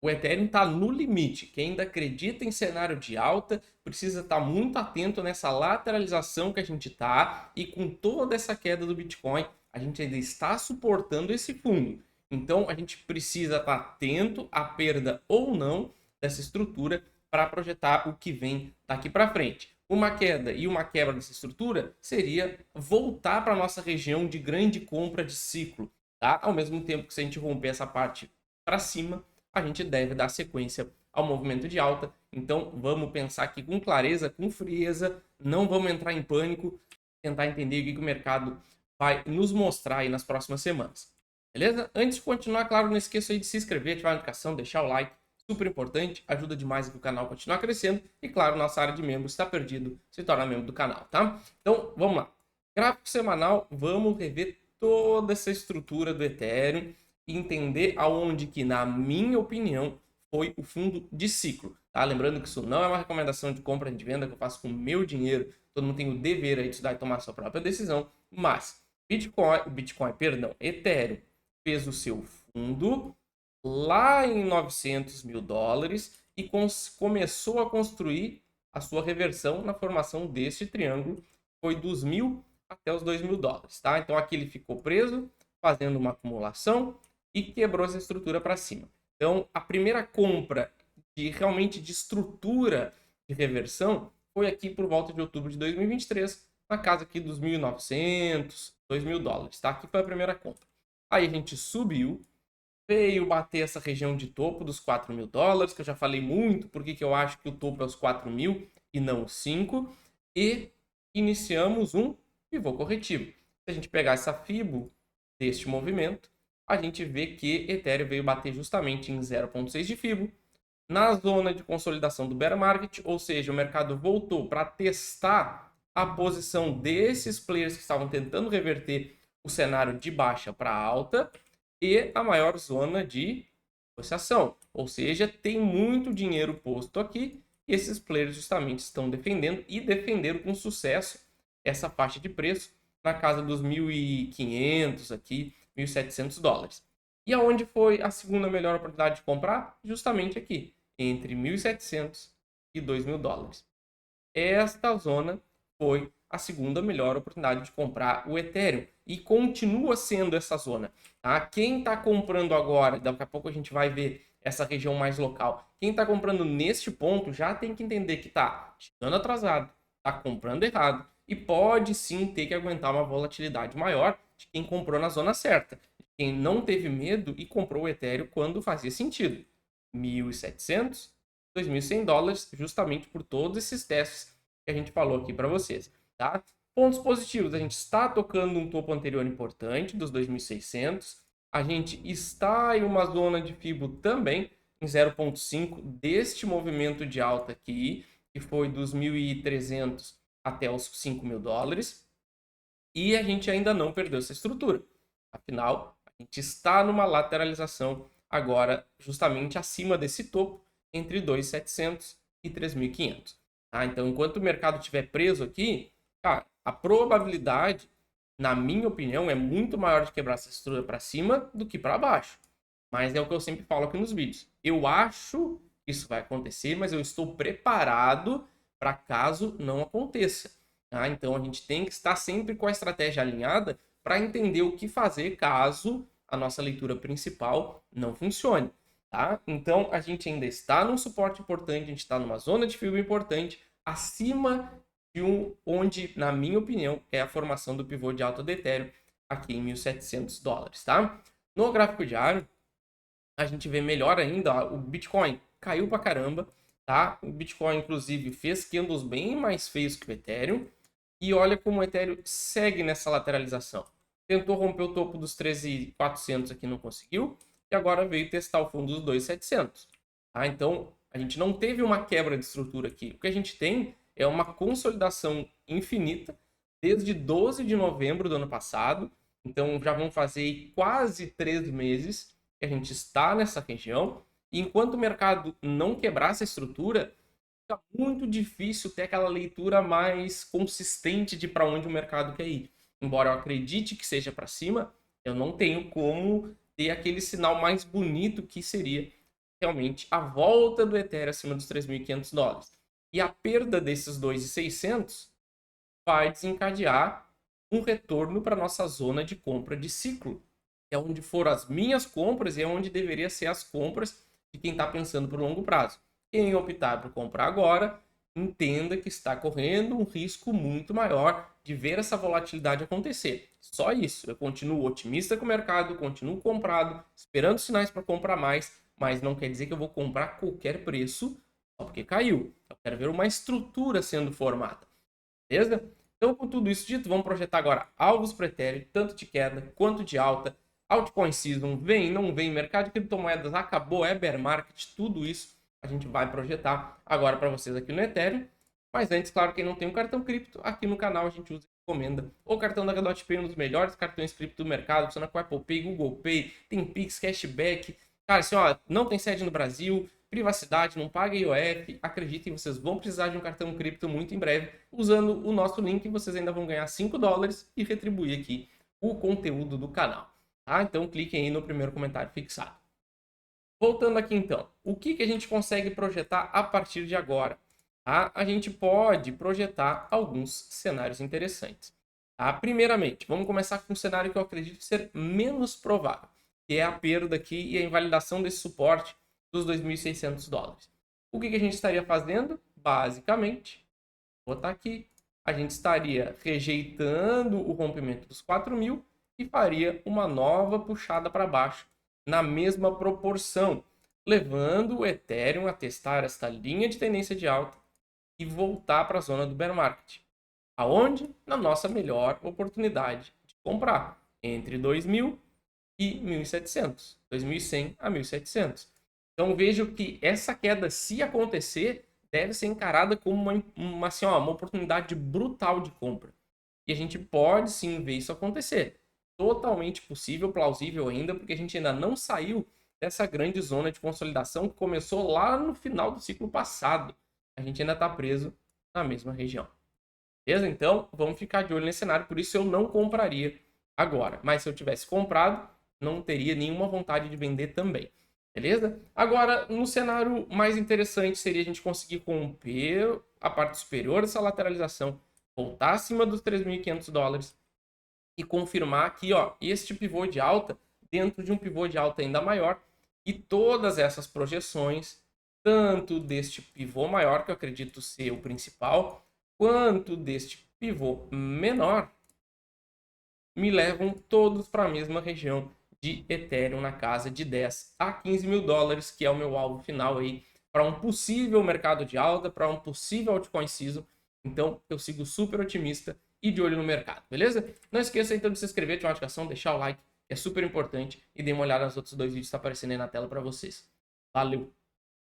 o Ethereum está no limite. Quem ainda acredita em cenário de alta precisa estar muito atento nessa lateralização que a gente está, e com toda essa queda do Bitcoin, a gente ainda está suportando esse fundo. Então a gente precisa estar atento à perda ou não dessa estrutura para projetar o que vem daqui para frente. Uma queda e uma quebra dessa estrutura seria voltar para a nossa região de grande compra de ciclo, tá? Ao mesmo tempo que, se a gente romper essa parte para cima, a gente deve dar sequência ao movimento de alta. Então vamos pensar aqui com clareza, com frieza, não vamos entrar em pânico, tentar entender o que o mercado vai nos mostrar aí nas próximas semanas. Beleza? Antes de continuar, claro, não esqueça aí de se inscrever, ativar a notificação, deixar o like, super importante, ajuda demais aqui o canal a continuar crescendo. E claro, nossa área de membros, está perdido, se tornar membro do canal, tá? Então vamos lá. Gráfico semanal, vamos rever toda essa estrutura do Ethereum e entender aonde que, na minha opinião, foi o fundo de ciclo, tá? Lembrando que isso não é uma recomendação de compra e de venda que eu faço com o meu dinheiro, todo mundo tem o dever aí de estudar e tomar a sua própria decisão, mas Ethereum fez o seu fundo lá em 900 mil dólares e começou a construir a sua reversão na formação deste triângulo, foi dos 1.000 até os 2.000 dólares, tá? Então aqui ele ficou preso, fazendo uma acumulação e quebrou essa estrutura para cima. Então a primeira compra realmente de estrutura de reversão foi aqui por volta de outubro de 2023, na casa aqui dos 1.900, 2.000 dólares, tá? Aqui foi a primeira compra. Aí a gente subiu, veio bater essa região de topo dos 4.000 dólares, que eu já falei muito porque que eu acho que o topo é os 4.000 e não os 5, e iniciamos um pivô corretivo. Se a gente pegar essa FIBO deste movimento, a gente vê que Ethereum veio bater justamente em 0,6 de FIBO, na zona de consolidação do bear market, ou seja, o mercado voltou para testar a posição desses players que estavam tentando reverter o cenário de baixa para alta, e a maior zona de negociação, ou seja, tem muito dinheiro posto aqui e esses players justamente estão defendendo e defenderam com sucesso essa faixa de preço na casa dos 1.500 aqui, 1.700 dólares. E aonde foi a segunda melhor oportunidade de comprar? Justamente aqui, entre 1.700 e 2.000 dólares. Esta zona foi a segunda melhor oportunidade de comprar o Ethereum e continua sendo essa zona, tá? Quem está comprando agora, daqui a pouco a gente vai ver essa região mais local. Quem está comprando neste ponto já tem que entender que está chegando atrasado, está comprando errado e pode sim ter que aguentar uma volatilidade maior de quem comprou na zona certa, de quem não teve medo e comprou o Ethereum quando fazia sentido. 1.700, 2.100 dólares, justamente por todos esses testes que a gente falou aqui para vocês, tá? Pontos positivos, a gente está tocando um topo anterior importante dos 2.600, a gente está em uma zona de FIBO também em 0,5 deste movimento de alta aqui, que foi dos 1.300 até os 5.000 dólares, e a gente ainda não perdeu essa estrutura. Afinal, a gente está numa lateralização agora justamente acima desse topo, entre 2.700 e 3.500. Tá? Então, enquanto o mercado estiver preso aqui, cara, a probabilidade, na minha opinião, é muito maior de quebrar essa estrutura para cima do que para baixo. Mas é o que eu sempre falo aqui nos vídeos. Eu acho que isso vai acontecer, mas eu estou preparado para caso não aconteça. Tá? Então a gente tem que estar sempre com a estratégia alinhada para entender o que fazer caso a nossa leitura principal não funcione. Tá? Então a gente ainda está num suporte importante, a gente está numa zona de fibra importante, acima de onde, na minha opinião, é a formação do pivô de alta do Ethereum, aqui em 1.700 dólares. Tá? No gráfico diário, a gente vê melhor ainda, ó, o Bitcoin caiu pra caramba, tá? O Bitcoin, inclusive, fez candles bem mais feios que o Ethereum. E olha como o Ethereum segue nessa lateralização. Tentou romper o topo dos 13.400 aqui, não conseguiu. E agora veio testar o fundo dos 2.700. Tá? Então, a gente não teve uma quebra de estrutura aqui. O que a gente tem é uma consolidação infinita desde 12 de novembro do ano passado. Então, já vão fazer quase 3 meses que a gente está nessa região. E enquanto o mercado não quebrar essa estrutura, fica muito difícil ter aquela leitura mais consistente de para onde o mercado quer ir. Embora eu acredite que seja para cima, eu não tenho como ter aquele sinal mais bonito que seria realmente a volta do Ethereum acima dos 3.500 dólares. E a perda desses 2.600 vai desencadear um retorno para nossa zona de compra de ciclo. É onde foram as minhas compras e é onde deveria ser as compras de quem está pensando por longo prazo. Quem optar por comprar agora, entenda que está correndo um risco muito maior de ver essa volatilidade acontecer. Só isso. Eu continuo otimista com o mercado, continuo comprado, esperando sinais para comprar mais, mas não quer dizer que eu vou comprar a qualquer preço só porque caiu. Eu quero ver uma estrutura sendo formada. Beleza? Então, com tudo isso dito, vamos projetar agora alvos para Ethereum, tanto de queda quanto de alta. Altcoin Season vem, não vem, mercado de criptomoedas acabou, é bear market, tudo isso a gente vai projetar agora para vocês aqui no Ethereum. Mas antes, claro, quem não tem um cartão cripto, aqui no canal a gente usa e recomenda o cartão da H.Pay, um dos melhores cartões cripto do mercado, funciona com Apple Pay, Google Pay, tem Pix, cashback. Cara, assim, ó, não tem sede no Brasil, privacidade, não paga IOF. Acreditem, vocês vão precisar de um cartão cripto muito em breve. Usando o nosso link, vocês ainda vão ganhar 5 dólares e retribuir aqui o conteúdo do canal. Tá? Então cliquem aí no primeiro comentário fixado. Voltando aqui então, o que a gente consegue projetar a partir de agora? Tá? A gente pode projetar alguns cenários interessantes. Tá? Primeiramente, vamos começar com um cenário que eu acredito ser menos provável, que é a perda aqui e a invalidação desse suporte dos 2.600 dólares. O que a gente estaria fazendo? Basicamente, vou botar aqui, a gente estaria rejeitando o rompimento dos 4.000 e faria uma nova puxada para baixo na mesma proporção, levando o Ethereum a testar esta linha de tendência de alta e voltar para a zona do bear market. Aonde? Na nossa melhor oportunidade de comprar, entre 2.000 e 1.700, 2.100 a 1.700. Então vejo que essa queda, se acontecer, deve ser encarada como uma oportunidade brutal de compra. E a gente pode sim ver isso acontecer. Totalmente possível, plausível ainda, porque a gente ainda não saiu dessa grande zona de consolidação que começou lá no final do ciclo passado. A gente ainda está preso na mesma região. Beleza? Então, vamos ficar de olho nesse cenário, por isso eu não compraria agora. Mas se eu tivesse comprado, não teria nenhuma vontade de vender também. Beleza? Agora, no cenário mais interessante seria a gente conseguir romper a parte superior dessa lateralização, voltar acima dos 3.500 dólares e confirmar aqui, ó, este pivô de alta dentro de um pivô de alta ainda maior e todas essas projeções, tanto deste pivô maior, que eu acredito ser o principal, quanto deste pivô menor, me levam todos para a mesma região de Ethereum na casa de 10 a 15 mil dólares, que é o meu alvo final aí para um possível mercado de alta, para um possível altcoin season. Então eu sigo super otimista e de olho no mercado, beleza? Não esqueça então de se inscrever, ativar a notificação, deixar o like, é super importante, e dê uma olhada nos outros 2 vídeos que estão aparecendo aí na tela para vocês. Valeu!